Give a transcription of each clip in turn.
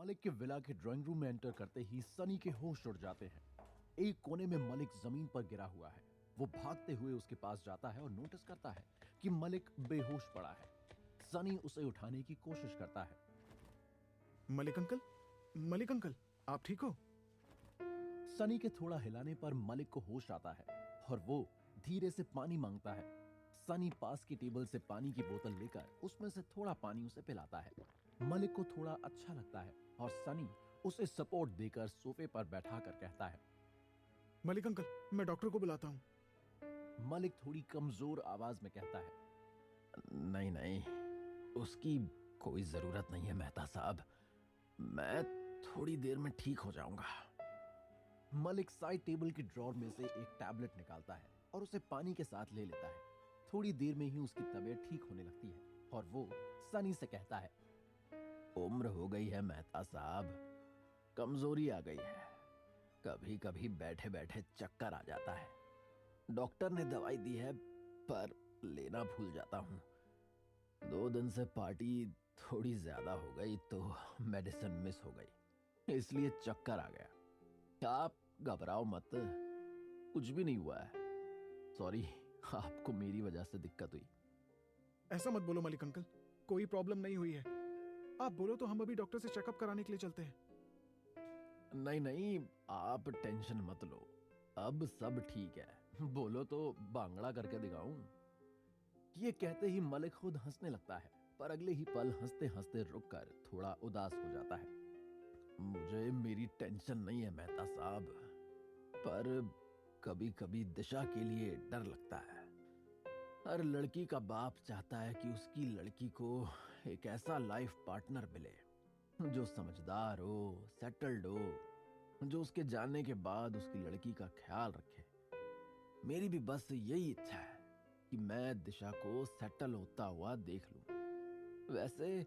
मलिक के विला के drawing room में एंटर करते ही सनी के होश उड़ जाते हैं। एक कोने में मलिक जमीन पर गिरा हुआ है। वो भागते हुए उसके पास जाता है और नोटिस करता है कि मलिक बेहोश पड़ा है। सनी उसे उठाने की कोशिश करता है। मलिक अंकल, आप ठीक हो? सनी के थोड़ा हिलाने पर मलिक को होश आता है और वो धीरे से पानी मांगता है। सनी पास की टेबल से पानी की बोतल लेकर उसमें से थोड़ा पानी उसे पिलाता है। मलिक को थोड़ा अच्छा लगता है और सनी उसे सपोर्ट देकर सोफे पर बैठाकर कहता है, मलिक अंकल, मैं डॉक्टर को बुलाता हूं। मलिक थोड़ी कमजोर आवाज में कहता है, नहीं नहीं, उसकी कोई जरूरत नहीं है मेहता साहब, मैं थोड़ी देर में ठीक हो जाऊंगा। मलिक साइड टेबल की ड्रॉर में से एक टैबलेट निकालता है और उसे पानी के साथ ले लेता है। थोड़ी देर में ही उसकी तबीयत ठीक होने लगती है और वो सनी से कहता है, उम्र हो गई है मेहता साहब, कमजोरी आ गई है, कभी कभी बैठे बैठे चक्कर आ जाता है। डॉक्टर ने दवाई दी है पर लेना भूल जाता हूं। 2 दिन से पार्टी थोड़ी ज्यादा हो गई तो मेडिसिन मिस हो गई, इसलिए चक्कर आ गया। आप घबराओ मत, कुछ भी नहीं हुआ है। सॉरी, आपको मेरी वजह से दिक्कत हुई। ऐसा मत बोलो मलिक अंकल, कोई प्रॉब्लम नहीं हुई है। आप बोलो तो हम अभी डॉक्टर से चेकअप कराने के लिए चलते हैं। नहीं नहीं, आप टेंशन मत लो, अब सब ठीक है। बोलो तो बांगड़ा करके दिखाऊं। ये कहते ही मलिक खुद हंसने लगता है, पर अगले ही पल हंसते हंसते रुककर थोड़ा उदास हो जाता है। मुझे मेरी टेंशन नहीं है मेहता साहब, पर कभी कभी दिशा के लिए डर लगता है। हर लड़की का बाप चाहता है कि उसकी लड़की को एक ऐसा लाइफ पार्टनर मिले जो समझदार हो, सेटल्ड हो, जो उसके जाने के बाद उसकी लड़की का ख्याल रखे। मेरी भी बस यही इच्छा है कि मैं दिशा को सेटल होता हुआ देख लूं। वैसे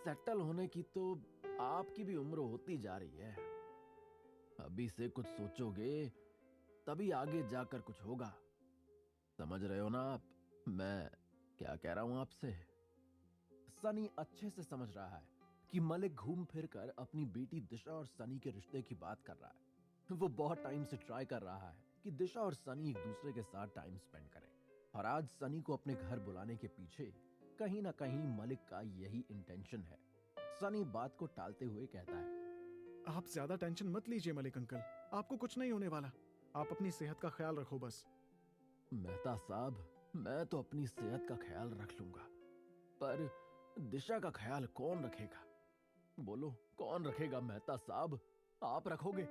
सेटल होने की तो आपकी भी उम्र होती जा रही है। अभी से कुछ सोचोगे तभी आगे जाकर कुछ होगा। समझ रहे हो ना आप मैं क्या कह रहा हूं आपसे? सनी अच्छे से समझ रहा है कि मलिक घूम फिर कर अपनी बेटी दिशा और सनी के रिश्ते की बात कर रहा है। वो बहुत टाइम से ट्राई कर रहा है कि दिशा और सनी एक दूसरे के साथ टाइम स्पेंड करें, और आज सनी को अपने घर बुलाने के पीछे कहीं ना कहीं मलिक का यही इंटेंशन है। सनी बात को टालते हुए कहता है, आप ज्यादा टेंशन मत लीजिए मलिक अंकल, आपको कुछ नहीं होने वाला। आप अपनी सेहत का ख्याल रखो बस। मेहता साहब, मैं तो अपनी सेहत का ख्याल रख लूंगा, पर दिशा का ख्याल कौन रखेगा? बोलो कौन रखेगा मेहता साहब? आप रखोगे?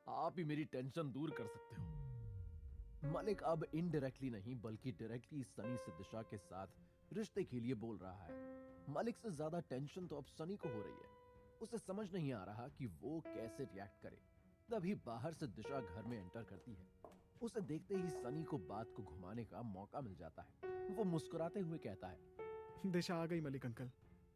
आप ही मेरी टेंशन दूर कर सकते हो। मलिक अब इनडायरेक्टली नहीं बल्कि डायरेक्टली सनी से दिशा के साथ रिश्ते के लिए बोल रहा है। मलिक से ज्यादा टेंशन तो अब सनी को हो रही है। उसे समझ नहीं आ रहा कि वो कैसे रिएक्ट करे। तभी बाहर से दिशा घर में एंटर करती है। उसे देखते ही सनी को बात को घुमाने का मौका मिल जाता है। वो मुस्कुराते हुए कहता है, दिशा आ गई मलिक अंकल।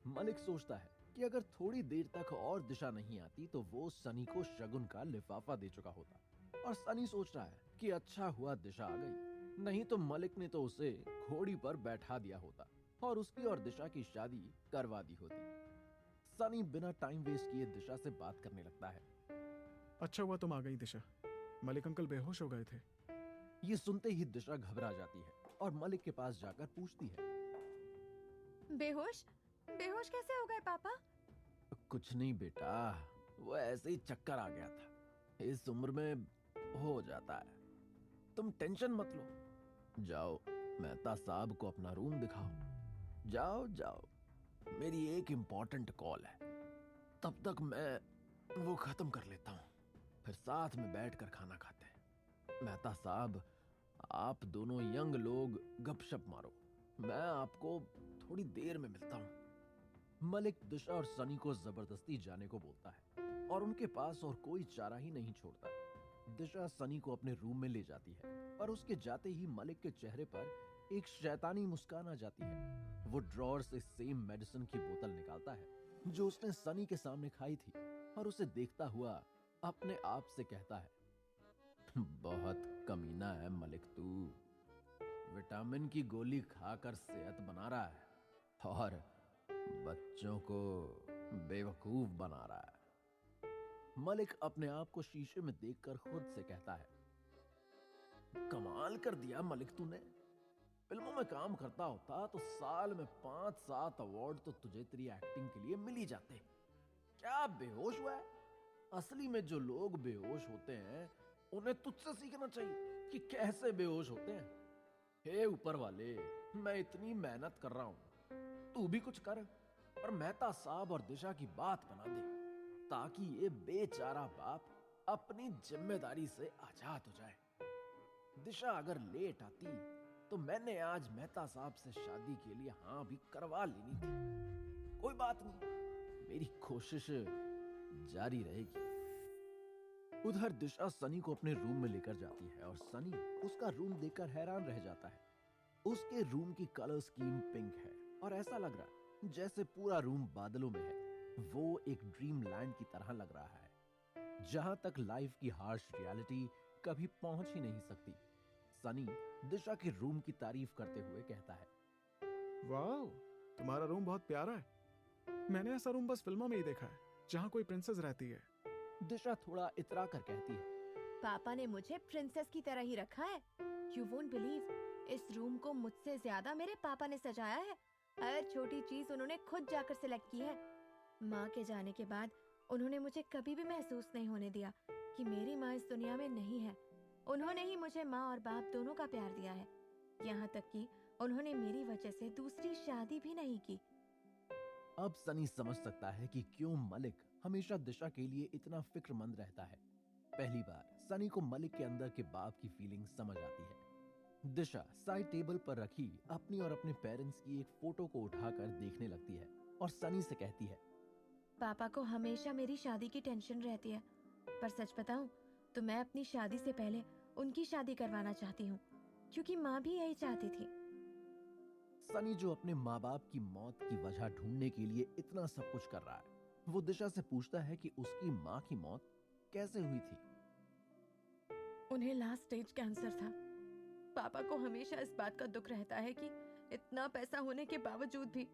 मलिक सोचता है कि अगर थोड़ी देर तक और दिशा नहीं आती तो वो सनी को शगुन का लिफाफा दे चुका होता, और सनी सोच रहा है कि अच्छा हुआ दिशा आ गई, नहीं तो मलिक ने तो उसे घोड़ी पर बैठा दिया होता और उसकी और दिशा की शादी करवा दी होती। सनी बिना टाइम वेस्ट किए दिशा से बात करने लगता है। अच्छा हुआ तुम आ गई दिशा, मलिक अंकल बेहोश हो गए थे। ये सुनते ही दिशा घबरा जाती है और मलिक के पास जाकर पूछती है, बेहोश बेहोश कैसे हो गए पापा? कुछ नहीं बेटा, वो ऐसे ही चक्कर आ गया था, इस उम्र में हो जाता है, तुम टेंशन मत लो। जाओ मेहता साहब को अपना रूम दिखाओ, जाओ जाओ, मेरी एक इंपॉर्टेंट कॉल है, तब तक मैं वो खत्म कर लेता हूं, फिर साथ में बैठकर खाना खाते हैं। मेहता साहब, आप दोनों यंग लोग गपशप मारो, मैं आपको थोड़ी देर में मिलता हूं। मलिक दिशा और सनी को जबरदस्ती जाने को बोलता है और उनके पास और कोई चारा ही नहीं छोड़ता। दिशा सनी को अपने रूम में ले जाती है और उसके जाते ही मलिक के चेहरे पर एक शैतानी मुस्कान आ जाती है। वो ड्रॉर से सेम मेडिसिन की बोतल निकालता है जो उसने सनी के सामने खाई थी, और उसे देखता हुआ अपने आप से कहता है, बहुत कमीना है मलिक तू, विटामिन की गोली खाकर सेहत बना रहा है और बच्चों को बेवकूफ बना रहा है। मलिक अपने आप को शीशे में देखकर खुद से कहता है, कमाल कर दिया मलिक तूने। फिल्मों में काम करता होता तो साल में 5-7 अवार्ड तो तुझे तेरी एक्टिंग के लिए मिल ही जाते। क्या बेहोश हुआ है? असली में जो लोग बेहोश होते हैं उन्हें तुझसे सीखना चाहिए कि कैसे बेहोश होते हैं। हे ऊपर वाले, मैं इतनी मेहनत कर रहा हूं, तू भी कुछ कर और मेहता साहब और दिशा की बात बना दे, ताकि ये बेचारा बाप अपनी जिम्मेदारी से आजाद हो जाए। दिशा अगर लेट आती तो मैंने आज मेहता साहब से शादी के लिए हाँ भी करवा लेनी थी। कोई बात नहीं, मेरी कोशिश जारी रहेगी। उधर दिशा सनी को अपने रूम में लेकर जाती है और सनी उसका रूम देखकर हैरान रह जाता है। उसके रूम की कलर स्कीम पिंक है और ऐसा लग रहा है जैसे पूरा रूम बादलों में है। वो एक ड्रीम लैंड की तरह लग रहा है, जहां तक लाइफ की हार्श रियलिटी कभी पहुंच ही नहीं सकती। सनी दिशा के रूम की तारीफ करते हुए कहता है, वाह, तुम्हारा रूम बहुत प्यारा है। मैंने ऐसा रूम बस फिल्मों में ही देखा है, जहाँ कोई प्रिंसेस रहती है। दिशा थोड़ा इतरा कर कहती है, पापा ने मुझे प्रिंसेस की तरह ही रखा है। यू वोंट बिलीव, इस रूम को मुझसे ज्यादा मेरे पापा ने सजाया है। हर छोटी चीज उन्होंने खुद जाकर सिलेक्ट की है। माँ के जाने के बाद उन्होंने मुझे कभी भी महसूस नहीं होने दिया कि मेरी माँ इस दुनिया में नहीं है। उन्होंने ही मुझे माँ और बाप दोनों का प्यार दिया है। यहाँ तक कि उन्होंने मेरी वजह से दूसरी शादी भी नहीं की। अब सनी समझ सकता है कि क्यों मलिक हमेशा दिशा के लिए इतना फिक्रमंद रहता है। पहली बार सनी को मलिक के अंदर के बाप की फीलिंग समझ आती है। दिशा साइड टेबल पर रखी अपनी और अपने पेरेंट्स की एक फोटो को उठाकर देखने लगती है और सनी से कहती है, पापा को हमेशा मेरी शादी की टेंशन रहती है, पर सच बताऊं तो मैं अपनी शादी से पहले उनकी शादी करवाना चाहती हूँ, क्योंकि माँ भी यही चाहती थी। सनी जो अपने माँ बाप की मौत की वजह ढूंढने के लिए इतना सब कुछ कर रहा है, वो दिशा से पूछता है कि उसकी माँ की मौत कैसे हुई थी। उन्हें लास्ट स्टेज कैंसर था। पापा को हमेशा इस बात का दुख रहता है कि इतना पैसा होने के बावजूद भी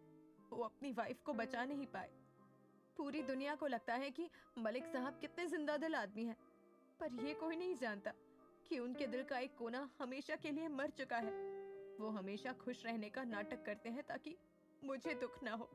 वो अपनी वाइफ को बचा नहीं पाए। पूरी दुनिया को लगता है कि मलिक साहब कितने जिंदा दिल आदमी हैं, पर ये कोई नहीं जानता कि उनके दिल का एक कोना हमेशा के लिए मर चुका है। वो हमेशा खुश रहने का नाटक करते हैं ताकि मुझे दुख ना हो।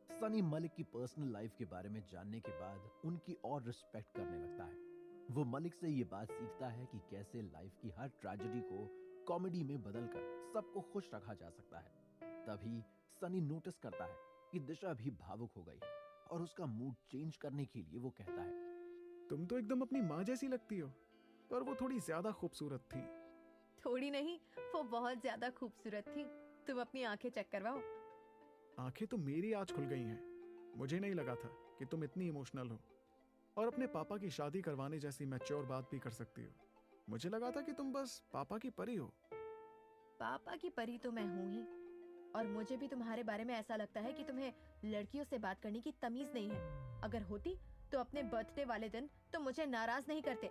सनी मलिक की पर्सनल लाइफ के बारे में जानने के बाद उनकी और रिस्पेक्ट करने लगता है। वो मलिक से ये बात सीखता है कि कैसे लाइफ की हर ट्रेजेडी को कॉमेडी में बदलकर सबको खुश रखा जा सकता है। तभी सनी नोटिस करता है कि दिशा भी भावुक हो गई है और उसका मूड चेंज करने के लिए वो कहता है, तुम तो एकदम अपनी माँ जैसी लगती हो, पर वो थोड़ी ज्यादा खूबसूरत थी। थोड़ी नहीं, वो बहुत ज्यादा खूबसूरत थी। तुम अपनी आंखें चेक करवाओ। आंखें तो मेरी आज खुल गई हैं। मुझे नहीं लगा था कि तुम इतनी इमोशनल हो और अपने पापा की शादी करवाने जैसी मैच्योर बात भी कर सकती हो। मुझे लगा था कि तुम बस पापा की परी हो। पापा की परी तो मैं हूँ ही, और मुझे भी तुम्हारे बारे में ऐसा लगता है कि तुम्हें लड़कियों से बात करने की तमीज नहीं है। अगर होती तो अपने बर्थडे वाले दिन तो मुझे नाराज नहीं करते।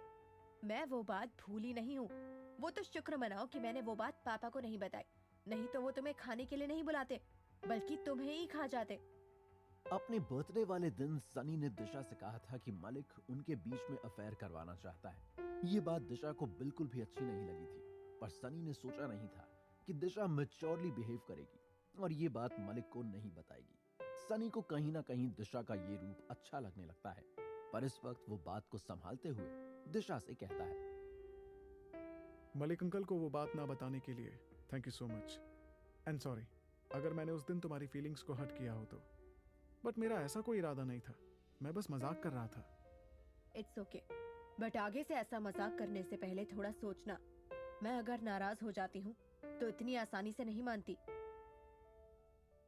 मैं वो बात भूली नहीं हूँ। वो तो शुक्र मनाओ कि मैंने वो बात पापा को नहीं बताई, नहीं तो वो तुम्हें खाने के लिए नहीं बुलाते बल्कि तुम्हें ही खा जाते। अपने बर्थडे वाले दिन सनी ने दिशा से कहा था कि मलिक उनके बीच में अफेयर करवाना चाहता है। ये बात दिशा को बिल्कुल भी अच्छी नहीं लगी थी, पर सनी ने सोचा नहीं था कि दिशा मैच्योरली बिहेव करेगी और ये बात मलिक को नहीं बताएगी। सनी को कहीं ना कहीं दिशा का ये रूप अच्छा लगने लगता है, पर इस वक्त वो बात को संभालते हुए दिशा से कहता है, मलिक अंकल को वो बात ना बताने के लिए thank you so much and sorry अगर मैंने उस दिन तुम्हारी फीलिंग्स को हर्ट किया हो तो। बट मेरा ऐसा कोई इरादा नहीं था, मैं बस मजाक कर रहा था। इट्स ओके, बट आगे से ऐसा मजाक करने से पहले थोड़ा सोचना। मैं अगर नाराज हो जाती हूँ तो इतनी आसानी से नहीं मानती।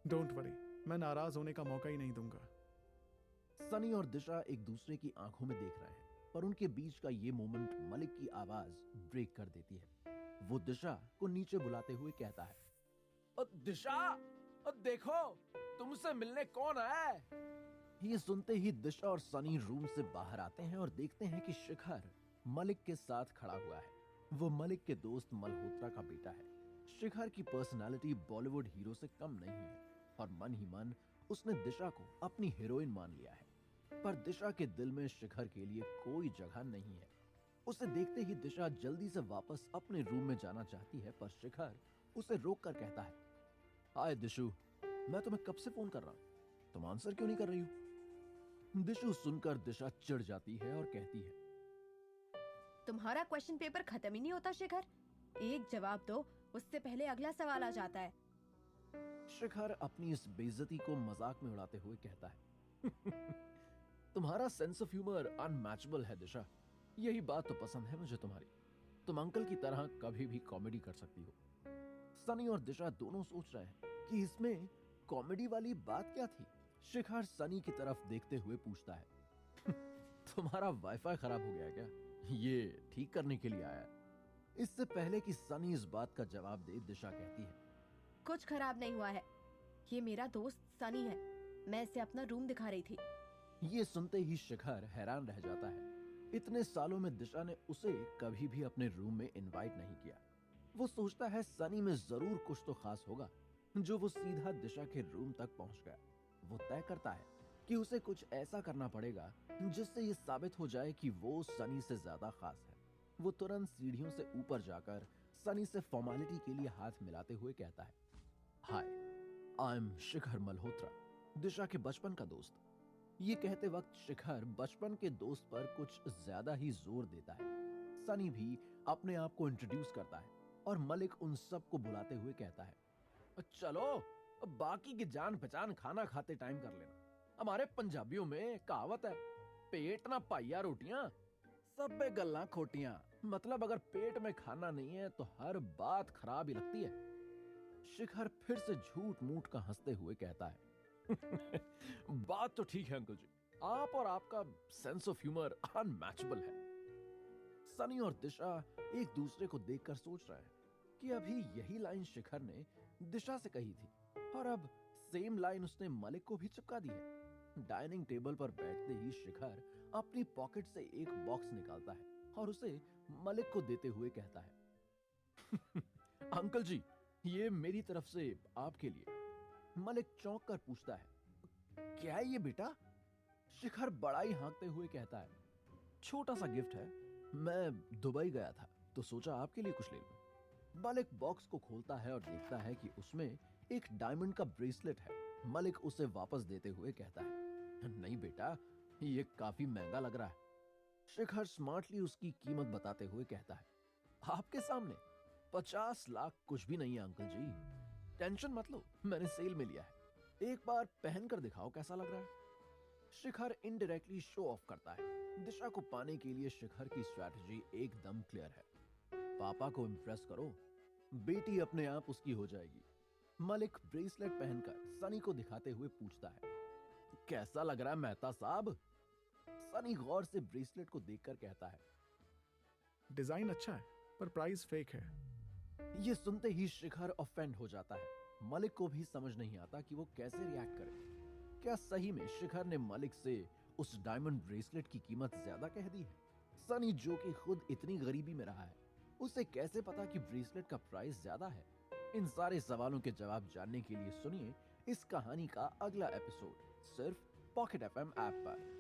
डोंट वरी, मैं नाराज होने का मौका ही नहीं दूंगा। सनी और दिशा एक दूसरे की आंखों में देख रहे हैं, पर उनके बीच का ये मोमेंट मलिक की आवाज ब्रेक कर देती है। वो दिशा को नीचे बुलाते हुए कहता है, दिशा, देखो तुमसे मिलने कौन आया है। ये सुनते ही दिशा और सनी रूम से बाहर आते हैं और देखते हैं कि शिखर मलिक के साथ खड़ा हुआ है। वो मलिक के दोस्त मल्होत्रा का बेटा है। शिखर की पर्सनालिटी बॉलीवुड हीरो से कम नहीं है और मन ही मन उसने दिशा को अपनी हीरोइन मान लिया है, पर दिशा के दिल में शिखर के लिए कोई जगह नहीं है। उसे देखते ही दिशा जल्दी से वापस अपने रूम में जाना चाहती है, पर शिखर उसे रोक कर कहता है, हाय दिशु, मैं तुम्हें कब से फोन कर रहा हूं, तुम आंसर क्यों नहीं कर रही हो? दिशु सुनकर दिशा चिढ़ जाती है और कहती है, तुम्हारा क्वेश्चन पेपर खत्म ही नहीं होता शिखर। एक जवाब दो, उससे पहले अगला सवाल आ जाता है। शिखर अपनी इस बेइज्जती को मजाक में उड़ाते हुए कहता है, तुम्हारा सेंस ऑफ ह्यूमर अनमैचेबल है दिशा, यही बात तो पसंद है मुझे तुम्हारी। तुम अंकल की तरह कभी भी कॉमेडी कर सकती हो। सनी और दिशा दोनों सोच रहे हैं कि इसमें कॉमेडी वाली बात क्या थी। शिखर सनी की तरफ देखते हुए पूछता है, तुम्हारा वाईफाई खराब हो गया क्या? ये ठीक करने के लिए आया है। इससे पहले कि सनी इस बात का जवाब दे, दिशा कहती है, कुछ खराब नहीं हुआ है, ये मेरा दोस्त सनी है, मैं इसे अपना रूम दिखा रही थी। ये सुनते ही शिखर हैरान रह जाता है। इतने सालों में दिशा ने उसे कभी भी अपने रूम में इनवाइट नहीं किया। वो सोचता है सनी में जरूर कुछ तो खास होगा जो वो सीधा दिशा के रूम तक पहुंच गया। वो तय करता है कि उसे कुछ ऐसा करना पड़ेगा जिससे ये साबित हो जाए कि वो सनी से ज्यादा खास है। वो तुरंत सीढ़ियों से ऊपर जाकर सनी से फॉर्मेलिटी के लिए हाथ मिलाते हुए कहता है, हाय, आई एम शिखर मल्होत्रा, दिशा के बचपन का दोस्त। ये कहते वक्त शिखर बचपन के दोस्त पर कुछ ज्यादा ही जोर देता है। सनी भी अपने आप को इंट्रोड्यूस करता है और मलिक उन सब को बुलाते हुए कहता है, चलो अब बाकी की जान पहचान खाना खाते टाइम कर लेना। हमारे पंजाबियों में कहावत है, पेट ना पाइया रोटियां सब पे गल्ला खोटियां। मतलब अगर पेट में खाना नहीं है तो हर बात खराब ही लगती है। शिखर फिर से झूठ मूठ का हंसते हुए कहता है, बात तो ठीक है अंकल जी, आप और आपका सेंस ऑफ ह्यूमर अनमैचेबल है। सनी और दिशा एक दूसरे को देखकर सोच रहे हैं कि अभी यही लाइन शिखर ने दिशा से कही थी और अब सेम लाइन उसने मलिक को भी चिपका दी है। डाइनिंग टेबल पर बैठते ही शिखर अपनी पॉकेट से एक बॉक्स निकालता है और उसे मलिक को देते हुए कहता है, अंकल जी, ये मेरी तरफ से आपके लिए। मलिक चौंक कर पूछता है, क्या है ये बेटा? शिखर बड़ा ही हाँकते हुए कहता है, छोटा सा गिफ्ट है, मैं दुबई गया था तो सोचा आपके लिए कुछ ले लूं। मलिक बॉक्स को खोलता है और देखता है कि उसमें एक डायमंड का ब्रेसलेट है। मलिक उसे वापस देते हुए कहता है, नहीं बेटा, ये काफी महंगा लग रहा है। शिखर स्मार्टली उसकी कीमत बताते हुए कहता है, आपके सामने 50 लाख कुछ भी नहीं है अंकल जी, टेंशन मत लो, मैंने सेल में लिया है, एक बार पहन कर दिखाओ कैसा लग रहा है। शिखर इनडायरेक्टली शो ऑफ करता है। दिशा को पाने के लिए शिखर की स्ट्रैटेजी एकदम क्लियर है, पापा को इम्प्रेस करो, बेटी अपने आप उसकी हो जाएगी। मलिक ब्रेसलेट पहनकर सनी को दिखाते हुए पूछता है, कैसा लग रहा है मेहता साहब? सनी गौर से ब्रेसलेट को देखकर कहता है, डिजाइन अच्छा है पर प्राइस फेक है। ये सुनते ही शिखर ऑफेंड हो जाता है। मलिक को भी समझ नहीं आता कि वो कैसे रिएक्ट करे। क्या सही में शिखर ने मलिक से उस डायमंड ब्रेसलेट की कीमत ज्यादा कह दी है? सनी जो कि खुद इतनी गरीबी में रहा है, उसे कैसे पता कि ब्रेसलेट का प्राइस ज्यादा है? इन सारे सवालों के जवाब जानने के लिए सुनिए इस कहानी का अगला एपिसोड सिर्फ पॉकेट एफएम ऐप पर।